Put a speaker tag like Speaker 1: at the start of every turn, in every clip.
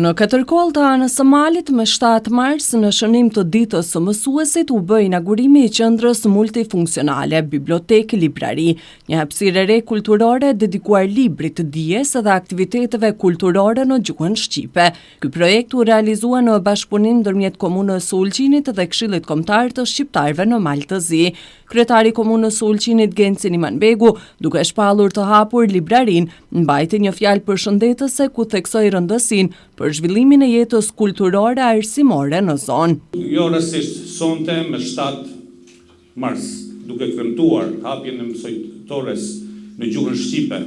Speaker 1: Në Katërkoll të anës së Malit, me 7 mars, në shënim të ditës së mësuesit, u bë inaugurimi i qendrës multifunksionale, bibliotekë librari, një hapësirë e re kulturore dedikuar librit, dijes dhe aktiviteteve kulturore në gjuhën shqipe. Ky projekt u realizua në bashkëpunim ndërmjet Komunës së Ulqinit dhe Këshillit Kombëtar të Shqiptarëve në Maltëzi. Kryetari i Komunës së Ulqinit, Genci Nimanbegu, duke shpallur të hapur librarinë, mbajti një fjalë përshëndetëse ku theksoi rëndësinë për zhvillimin e jetës kulturore arsimore në zonë.
Speaker 2: Jo rastësisht, sonte me 7 mars, duke kremtuar hapjen e mësojtores në gjuhën shqipe,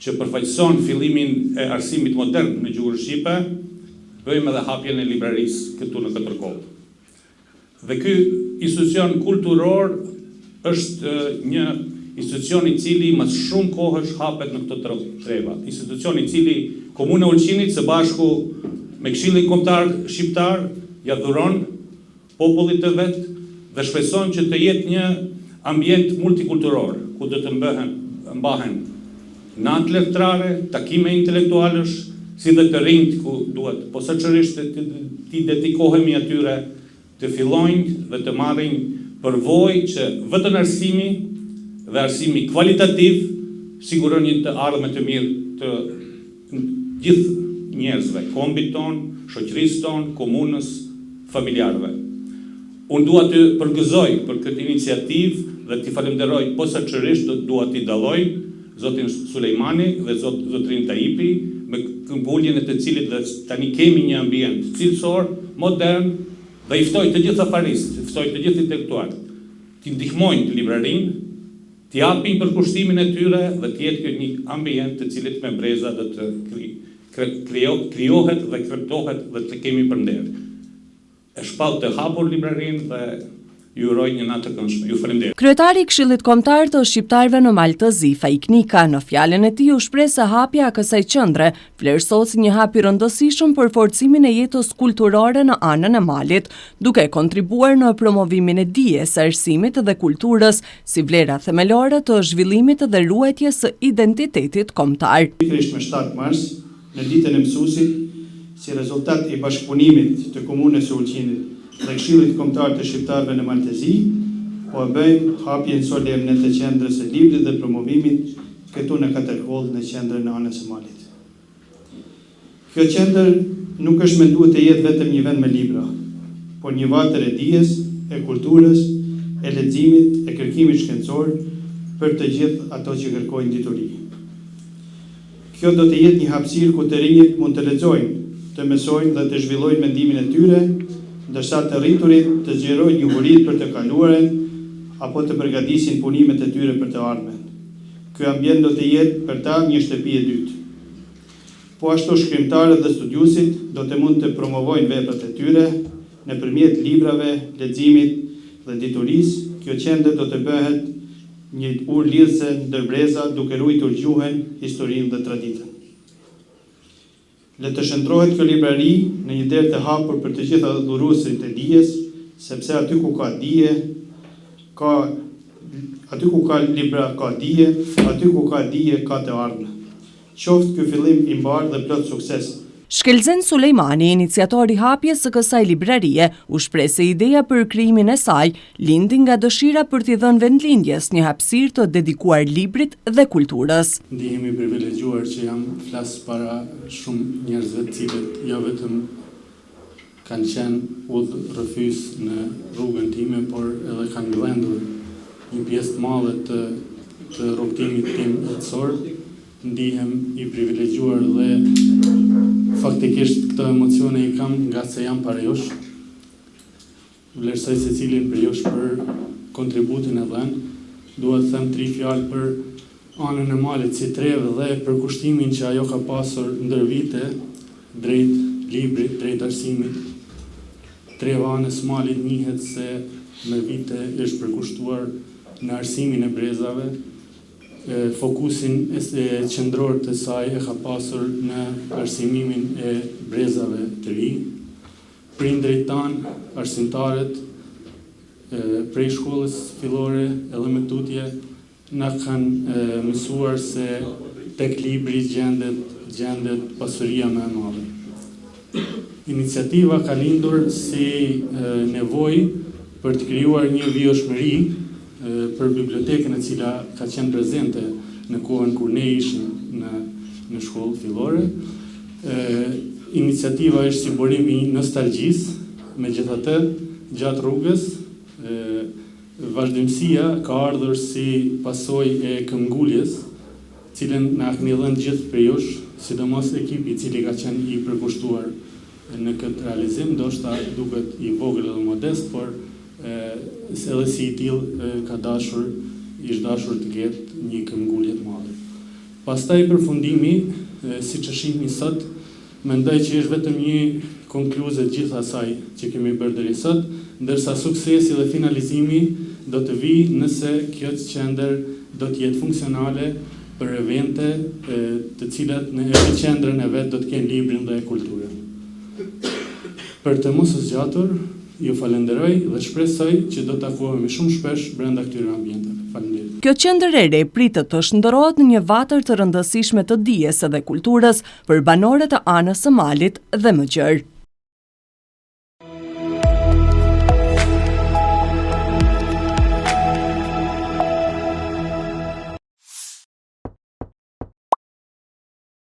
Speaker 2: që përfaqëson fillimin e arsimit modern në gjuhën shqipe, bëjmë edhe hapjen e librarisë këtu në Katërkoll. Dhe ky institucion kulturor është një institucion i cili mas shumë kohësh hapet në këto treva. Institucion i cili Komuna e Ulqinit së bashku me Këshillin Kombëtar Shqiptar ja dhuron popullit të vet dhe shpreson që të jetë një ambient multikulturor ku do të mbahen natë letrare, takime intelektualësh, si dhe të rinjt ku duhet posaçërisht të dedikohemi atyre të fillojnë dhe të marrin përvojë që vetëm arsimi dhe arsimi kvalitativ siguron një të ardhme të mirë të gjithë njerëzve, kombit ton, shoqërisë ton, komunës, familjarëve. Unë dua të përgëzoj për këtë iniciativë dhe t'i falenderoj posaçërisht, dua t'i dalloj zotin Sulejmani dhe zotrin Taipi, me këmbguljen e të cilit dhe tani kemi një ambient cilësor, modern, dhe i ftoj të gjithë afaristët, i ftoj të gjithë intelektualët, t'i ndihmojnë të librarinë, t'i japin për kushtimin e tyre dhe t'jetë një ambient të cilit me breza dhe të krijohet dhe kreptohet dhe të kemi përnder. E shpall të hapur librarinë dhe ju uroj një natë të këndshme. Ju falenderoj.
Speaker 1: Kryetari i Këshillit Kombëtar të Shqiptarëve në Maltëzi, Faik Nika, në fjalën e tij u shpreh se hapja e kësaj qendre vlerësohet si një hap i rëndësishëm për forcimin e jetës kulturore në anën e Malit, duke kontribuar në promovimin e dijes, arsimit dhe kulturës si vlera themelore të zhvillimit dhe ruajtjes së identitetit kombëtar.
Speaker 3: Pikërisht me 7 mars, në ditën e mësuesit, si rezultat i bashkëpunimit të Komunës së Ulqinit dhe Këshillit Kombëtar të Shqiptarëve në Maltëzi, po e bëjmë hapjen solemne të qendrës së librit dhe promovimit këtu në Katërkoll në qendrën e anës së Malit. Kjo qendër nuk është menduar të jetë vetëm një vend me libra, por një vatër e dijes, e kulturës, e leximit, e kërkimit shkencor për të gjithë ato që kërkojnë dituri. Kjo do të jetë një hapësirë ku të rinjt mund të lexojnë, të mësojnë dhe të zhvillojnë mendimin e tyre, ndërsa të rriturit të zgjerojnë njohuritë për të kaluaren apo të përgatisin punimet e tyre për të ardhmen. Ky ambient do të jetë për ta një shtëpi e dytë. Po ashtu shkrimtarët dhe studiusit do të mund të promovojnë veprat e tyre nëpërmjet librave, leximit dhe diturisë. Kjo qendër do të bëhet një urë lidhëse ndër breza duke ruajtur gjuhën, historinë dhe traditën. Le të shndrohet kjo librari në një derë të hapur për të gjithë adhuruesit e dijes, sepse aty ku ka dije, aty ku ka libra ka dije, aty ku ka dije ka të ardhme. Qoftë ky fillim i mbar dhe plot sukses.
Speaker 1: Shkelzen Sulejmani, iniciatori hapjes së kësaj librarie, u shpreh se ideja për krijimin e saj lindi nga dëshira për t'i dhënë vendlindjes një hapësirë të dedikuar librit dhe kulturës.
Speaker 3: Ndihemi i privilegjuar që jam flas para shumë njerëzve të cilët jo vetëm kanë qenë udhërrëfys në rrugën time, por edhe kanë mbledhur një pjesë të madhe të rrugtimit tim jetësor. Ndihem i privilegjuar dhe faktikisht këto emocione i kam nga se jam para jush. Vlerësoj secilin për jush për kontributin e dhënë. Dua të them 3 fjalë për anën e Malit si trevë dhe për kushtimin që ajo ka pasur ndër vite drejt librit, drejt arsimit. Treva anës Malit njihet se me vite është përkushtuar në arsimin e brezave. Fokusin e qendror të saj e ka pasur në arsimimin e brezave të ri. Prindërit tanë, arsimtarët, prej shkollës fillore edhe me tutje, na kanë mësuar se tek libri gjendet pasuria më e madhe.
Speaker 4: Iniciativa ka lindur si nevojë për të krijuar një vijshmëri për bibliotekën e cila ka qenë prezente në kohën kur ne ishim në shkollë fillore. Iniciativa është si burim i nostalgjisë, megjithatë gjatë rrugës vazhdimësia ka ardhur si pasojë e këmbguljes, cilën na keni dhënë gjithë për jush, sidomos ekipi i cili ka qenë i përkushtuar në këtë realizim, ndoshta duket i vogël dhe modest, por edhe si i tillë ka ish dashur të ketë një këmbgulje të madhe. Pastaj përfundimi, siç e shihni sot, mendoj që është vetëm një konkluze gjithë asaj që kemi bërë deri sot, ndërsa suksesi dhe finalizimi do të vijë nëse kjo qendër do të jetë funksionale për evente të cilat në qendrën e vet do të kenë librin dhe kulturën. Për të mos u zgjatur, ju falenderoj dhe shpresoj që do të takohemi shumë shpesh brenda këtyre ambienteve. Faleminderit.
Speaker 1: Kjo qendër e re pritet të shndërrohet në një vatër të rëndësishme të dijes dhe kulturës për banorët e anës së malit dhe më gjerë.